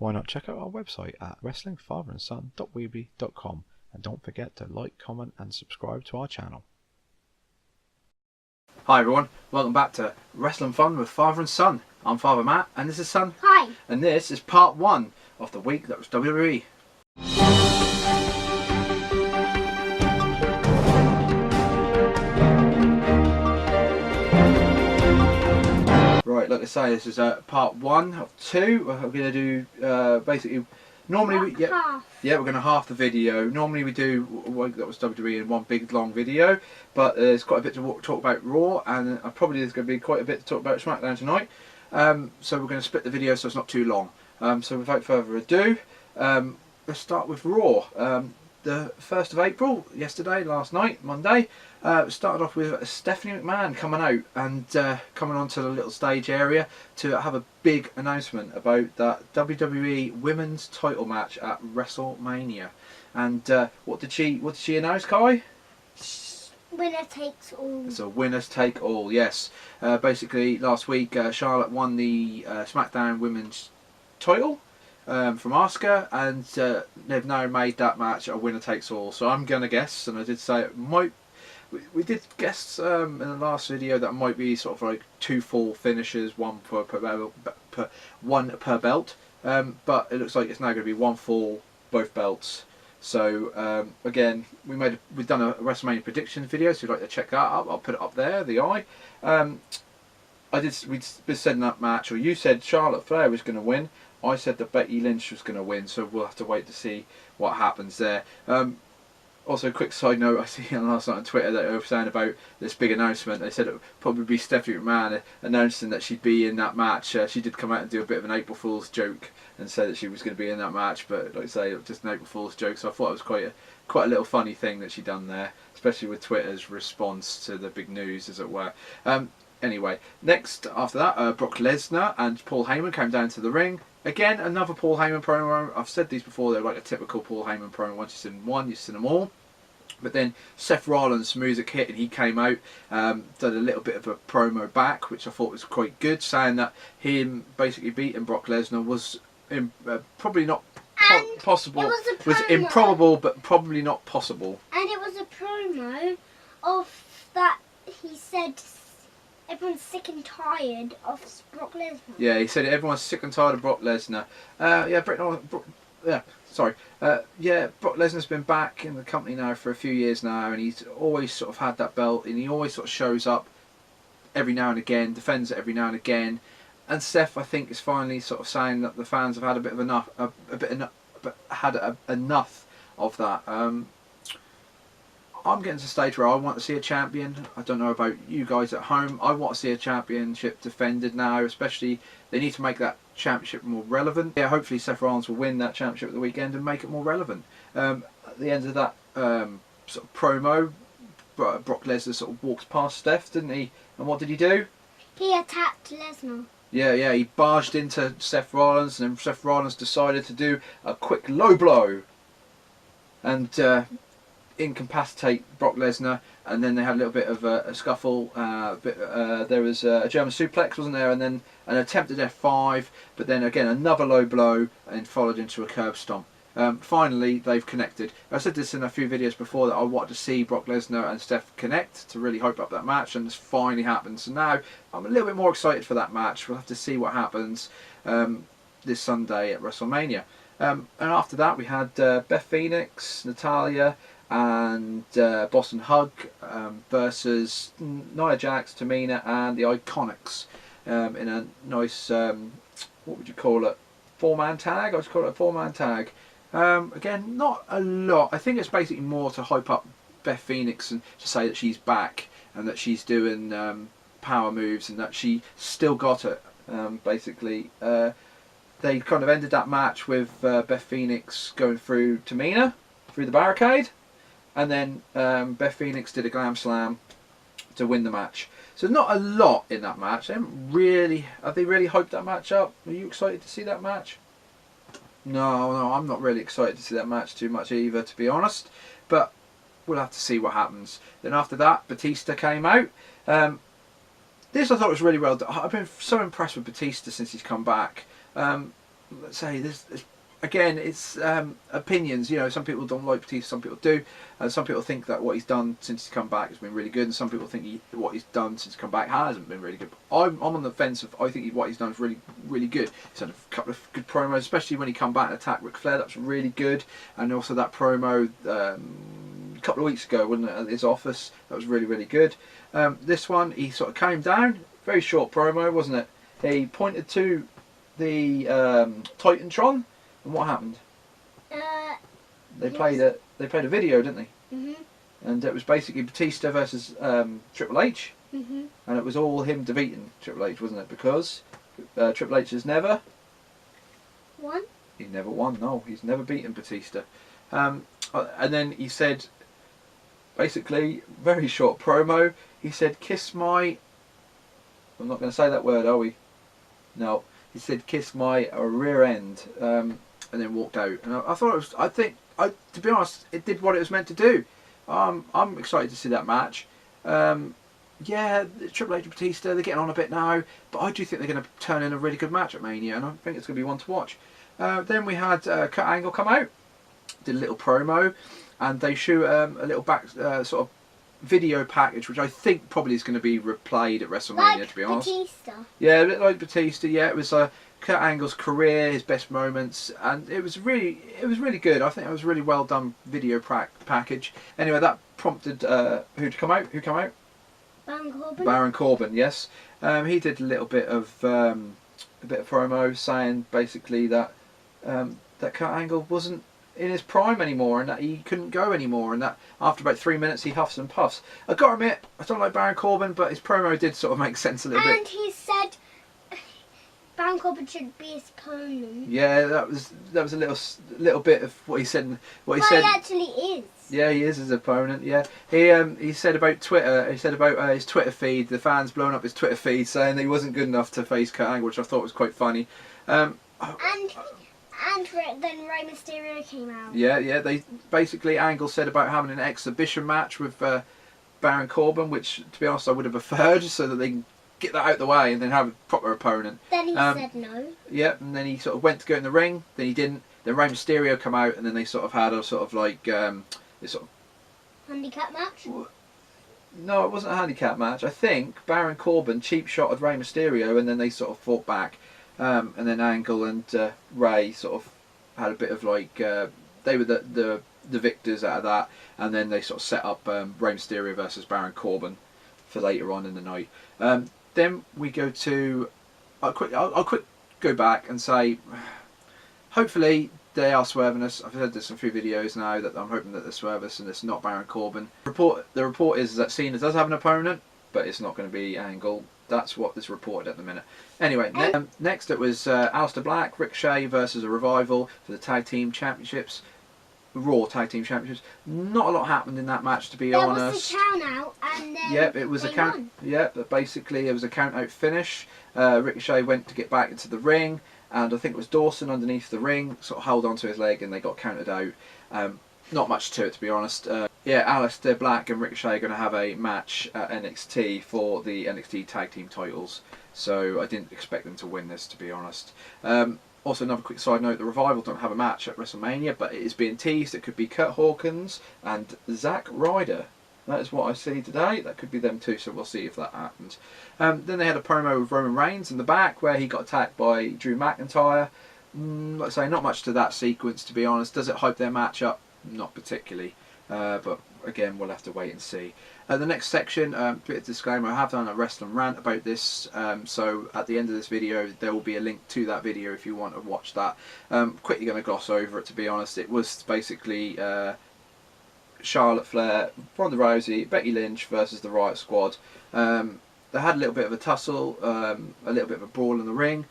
why not check out our website at wrestlingfatherandson.weebly.com, and don't forget to like, comment and subscribe to our channel. Hi everyone, welcome back to Wrestling Fun with Father and Son. I'm Father Matt and this is Son. Hi. And this is part 1 of the week that was WWE. Right, like I say, this is part 1 of 2. We're going to do basically, normally we're going to half the video. Normally we do that was WWE in one big long video, but there's quite a bit to talk about Raw, and probably there's going to be quite a bit to talk about SmackDown tonight. So we're going to split the video so it's not too long. So without further ado, let's start with Raw. The 1st of April, last night, Monday, started off with Stephanie McMahon coming out and coming onto the little stage area to have a big announcement about that WWE Women's Title match at Wrestlemania. And what did she announce, Kai? Winner takes all. It's a winners take all, yes. Basically, last week Charlotte won the SmackDown Women's title from Asuka, and they've now made that match a winner takes all. So I'm gonna guess, and I did say it might. We did guess in the last video that it might be sort of like 2 full finishes, one per belt. But it looks like it's now going to be 1 full, both belts. So again, we've done a WrestleMania predictions video. So if you'd like to check that out, I'll put it up there. The eye. We said in that match, or you said Charlotte Flair was going to win. I said that Becky Lynch was going to win, so we'll have to wait to see what happens there. Also, a quick side note, I see last night on Twitter that they were saying about this big announcement. They said it would probably be Stephanie McMahon announcing that she'd be in that match. She did come out and do a bit of an April Fool's joke and say that she was going to be in that match, but like I say, it was just an April Fool's joke, so I thought it was quite a little funny thing that she done there, especially with Twitter's response to the big news, as it were. Anyway, next after that, Brock Lesnar and Paul Heyman came down to the ring. Again, another Paul Heyman promo. I've said these before, they're like a typical Paul Heyman promo. Once you've seen one, you've seen them all. But then Seth Rollins' music hit and he came out, did a little bit of a promo back, which I thought was quite good, saying that him basically beating Brock Lesnar was probably not possible. Was improbable, but probably not possible. And it was a promo of that he said everyone's sick and tired of Brock Lesnar. Yeah, he said everyone's sick and tired of Brock Lesnar. Brock Lesnar's been back in the company now for a few years now, and he's always sort of had that belt, and he always sort of shows up every now and again, defends it every now and again. And Seth, I think, is finally sort of saying that the fans have had enough of that. I'm getting to the stage where I want to see a champion. I don't know about you guys at home. I want to see a championship defended now, especially they need to make that championship more relevant. Yeah, hopefully Seth Rollins will win that championship at the weekend and make it more relevant. At the end of that sort of promo, Brock Lesnar sort of walked past Steph, didn't he? And what did he do? He attacked Lesnar. Yeah, he barged into Seth Rollins, and then Seth Rollins decided to do a quick low blow and incapacitate Brock Lesnar, and then they had a little bit of a scuffle. There was a German suplex, wasn't there, and then an attempted F5, but then again another low blow and followed into a curb stomp. Finally, they've connected. I said this in a few videos before that I wanted to see Brock Lesnar and Steph connect to really hype up that match, and it's finally happened. So now I'm a little bit more excited for that match. We'll have to see what happens this Sunday at WrestleMania. And after that, we had Beth Phoenix, Natalya, and Boston Hug versus Nia Jax, Tamina, and the Iconics in a nice, what would you call it, 4-man tag? I would call it a 4-man tag. Again, not a lot. I think it's basically more to hype up Beth Phoenix and to say that she's back and that she's doing power moves and that she still got it. Basically, they kind of ended that match with Beth Phoenix going through Tamina, through the barricade. And then Beth Phoenix did a glam slam to win the match. So not a lot in that match. Have they really hyped that match up? Are you excited to see that match? No, I'm not really excited to see that match too much either, to be honest. But we'll have to see what happens. Then after that, Batista came out. This I thought was really well done. I've been so impressed with Batista since he's come back. let's say there's again, it's opinions. You know, some people don't like Batista, some people do, and some people think that what he's done since he's come back has been really good, and some people think what he's done since he's come back hasn't been really good. I'm on the fence of I think what he's done is really good. He's had a couple of good promos, especially when he come back and attacked Ric Flair. That was really good, and also that promo a couple of weeks ago, wasn't it, at his office? That was really good. This one, he sort of came down, very short promo, wasn't it? He pointed to the Titantron. And what happened? They played a video, didn't they? Mhm. And it was basically Batista versus Triple H, Mhm. and it was all him defeating Triple H, wasn't it? Because Triple H has never One. he's never won. No, he's never beaten Batista. And then he said, basically, very short promo. He said, "Kiss my." I'm not going to say that word, are we? No. He said, "Kiss my rear end." And then walked out. And I thought it was. To be honest, it did what it was meant to do. I'm excited to see that match. Yeah, Triple H and Batista, they're getting on a bit now, but I do think they're going to turn in a really good match at Mania, and I think it's going to be one to watch. Then we had Kurt Angle come out, did a little promo, and they shoot a little back sort of video package, which I think probably is going to be replayed at WrestleMania. Like to be honest, Batista. yeah, a bit like Batista. Yeah, it was Kurt Angle's career, his best moments, and it was really good. I think it was a really well done video package. Anyway, that prompted who to come out? Who came out? Baron Corbin. Baron Corbin, yes. He did a little bit of promo saying basically that that Kurt Angle wasn't in his prime anymore, and that he couldn't go anymore, and that after about 3 minutes he huffs and puffs. I gotta admit, I don't like Baron Corbin, but his promo did sort of make sense a little bit. And he said Baron Corbin should be his opponent. Yeah, that was a little bit of what he said. What he But said. he actually is. Yeah, he is his opponent. Yeah, he said about Twitter. He said about his Twitter feed. The fans blowing up his Twitter feed, saying that he wasn't good enough to face Kurt Angle, which I thought was quite funny. And then Rey Mysterio came out. Yeah. They basically Angle said about having an exhibition match with Baron Corbin, which to be honest I would have preferred, so that they can get that out of the way and then have a proper opponent. Then he said no. Yeah, and then he sort of went to go in the ring. Then he didn't. Then Rey Mysterio come out, and then they sort of had a sort of like this sort of. Handicap match. No, it wasn't a handicap match. I think Baron Corbin cheap shotted Rey Mysterio, and then they sort of fought back. And then Angle and Ray sort of had a bit of like they were the victors out of that, and then they sort of set up Rey Mysterio versus Baron Corbin for later on in the night. Then we go to I'll quick go back and say, hopefully they are swerving us. I've heard this in a few videos now that I'm hoping that they're swerving us and it's not Baron Corbin. The report is that Cena does have an opponent, but it's not going to be Angle. That's what is reported at the minute. Anyway, next it was Aleister Black, Ricochet versus a Revival for the Tag Team Championships. Raw Tag Team Championships. Not a lot happened in that match, to be honest. There was the count out, and then yep, it was a count. won. Yep, but basically it was a count out finish. Ricochet went to get back into the ring, and I think it was Dawson underneath the ring, sort of held onto his leg, and they got counted out. Not much to it, to be honest. Yeah, Aleister Black and Ricochet are going to have a match at NXT for the NXT Tag Team titles, so I didn't expect them to win this, to be honest. Also, another quick side note, the Revival don't have a match at WrestleMania, but it is being teased. It could be Kurt Hawkins and Zack Ryder. That is what I see today. That could be them too, so we'll see if that happens. Then they had a promo with Roman Reigns in the back where he got attacked by Drew McIntyre. Like I say, not much to that sequence, to be honest. Does it hype their match up? Not particularly. But again, we'll have to wait and see. The next section, bit of disclaimer, I have done a wrestling rant about this, so at the end of this video there will be a link to that video if you want to watch that. Quickly going to gloss over it, to be honest. It was basically Charlotte Flair, Ronda Rousey, Becky Lynch versus the Riot Squad. They had a little bit of a tussle, a little bit of a brawl in the ring.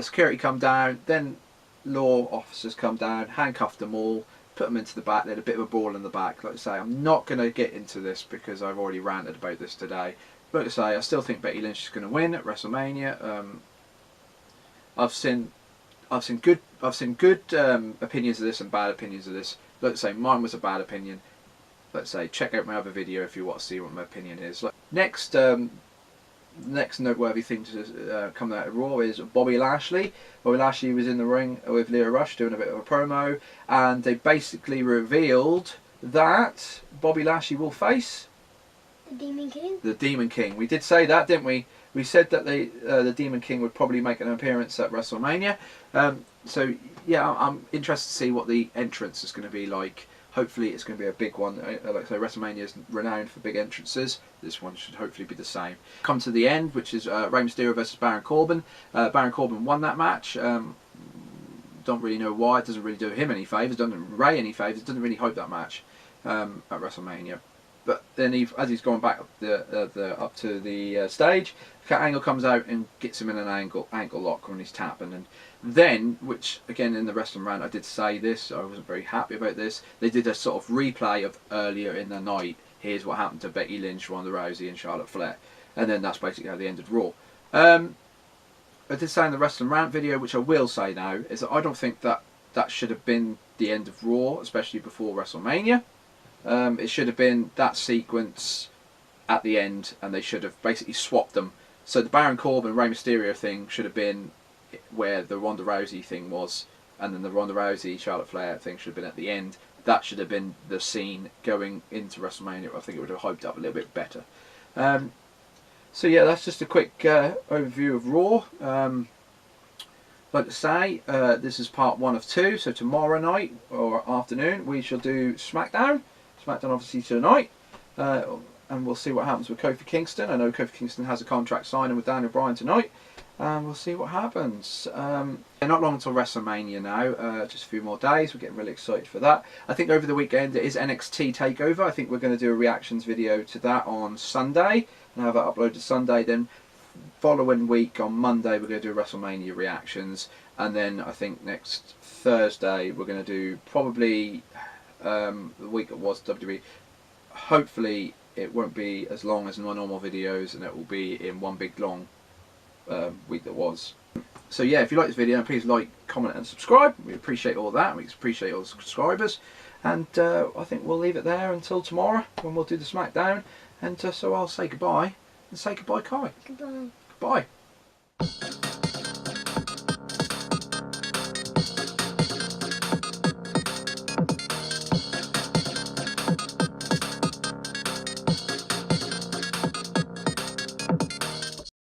Security come down, then law officers come down, handcuffed them all, put them into the back. They had a bit of a brawl in the back. Like I say, I'm not going to get into this because I've already ranted about this today. Like I say, I still think Becky Lynch is going to win at WrestleMania. I've seen good opinions of this and bad opinions of this. Like I say, mine was a bad opinion. Let's say check out my other video if you want to see what my opinion is. Next, next noteworthy thing to come out of Raw is Bobby Lashley. Bobby Lashley was in the ring with Leo Rush doing a bit of a promo, and they basically revealed that Bobby Lashley will face The Demon King? the Demon King. We did say that, didn't we? We said that the Demon King would probably make an appearance at WrestleMania. So yeah, I'm interested to see what the entrance is going to be like. Hopefully it's going to be a big one. Like I say, WrestleMania is renowned for big entrances. This one should hopefully be the same. Come to the end, which is Rey Mysterio versus Baron Corbin. Baron Corbin won that match. Don't really know why. It doesn't really do him any favours. Doesn't do Rey any favours. Doesn't really hope that match at WrestleMania. But then as he's going back up to the stage, Kurt Angle comes out and gets him in an ankle lock when he's tapping, and then, which again in the wrestling rant I did say this, I wasn't very happy about this. They did a sort of replay of earlier in the night. Here's what happened to Becky Lynch, Ronda Rousey, and Charlotte Flair, and then that's basically how they ended Raw. I did say in the wrestling rant video, which I will say now, is that I don't think that should have been the end of Raw, especially before WrestleMania. It should have been that sequence at the end, and they should have basically swapped them. So the Baron Corbin Rey Mysterio thing should have been where the Ronda Rousey thing was, and then the Ronda Rousey Charlotte Flair thing should have been at the end. That should have been the scene going into WrestleMania. I think it would have hyped up a little bit better. So yeah, that's just a quick overview of Raw. Like to say, this is part 1 of 2. So tomorrow night or afternoon we shall do SmackDown. SmackDown obviously tonight, and we'll see what happens with Kofi Kingston. I know Kofi Kingston has a contract signing with Daniel Bryan tonight, and we'll see what happens. Not long until WrestleMania now, just a few more days. We're getting really excited for that. I think over the weekend it is NXT TakeOver. I think we're going to do a reactions video to that on Sunday and have that uploaded Sunday. Then following week on Monday we're going to do WrestleMania reactions, and then I think next Thursday we're going to do probably the week it was WWE. Hopefully it won't be as long as my normal videos, and it will be in one big long week that was. So yeah, if you like this video, please like, comment and subscribe. We appreciate all that. We appreciate all the subscribers, and I think we'll leave it there until tomorrow when we'll do the SmackDown. And so I'll say goodbye, and say goodbye, Kai. Goodbye. Goodbye.